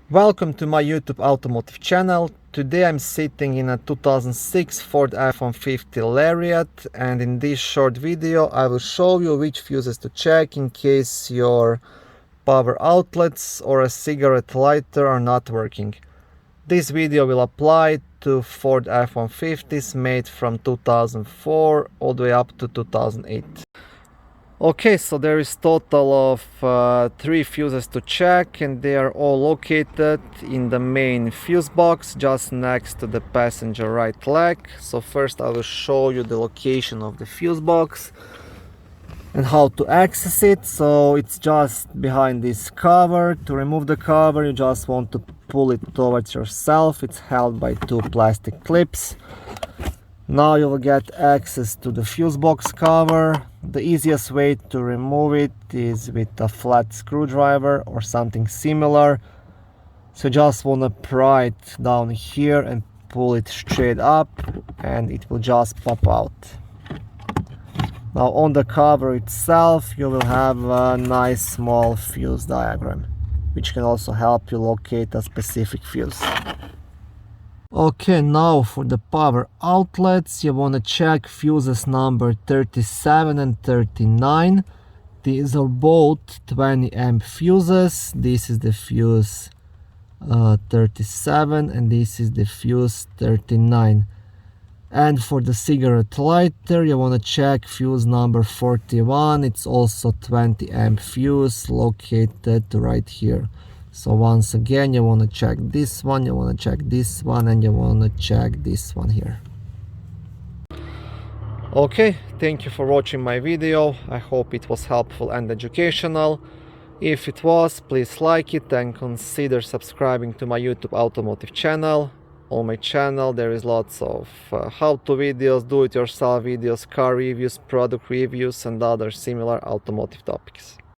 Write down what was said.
Welcome to my YouTube automotive channel. Today I'm sitting in a 2006 Ford F-150 LARIAT, and in this short video I will show you which fuses to check in case your power outlets or a cigarette lighter are not working. This video will apply to Ford F-150s made from 2004 all the way up to 2008. Okay, so there is total of 3 fuses to check, and they are all located in the main fuse box just next to the passenger right leg. So first I will show you the location of the fuse box and how to access it. So it's just behind this cover. To remove the cover, you just want to pull it towards yourself. It's held by 2 plastic clips. Now you will get access to the fuse box cover. The easiest way to remove it is with a flat screwdriver or something similar. So you just want to pry it down here and pull it straight up, and it will just pop out. Now on the cover itself you will have a nice small fuse diagram, which can also help you locate a specific fuse. Okay, now for the power outlets, you want to check fuses number 37 and 39. These are both 20 amp fuses. This is the fuse 37 and this is the fuse 39. And for the cigarette lighter, you want to check fuse number 41. It's also 20 amp fuse located right here. So once again, you want to check this one, you want to check this one, and you want to check this one here. Okay, thank you for watching my video. I hope it was helpful and educational. If it was, please like it and consider subscribing to my YouTube automotive channel. On my channel there is lots of how-to videos, do-it-yourself videos, car reviews, product reviews, and other similar automotive topics.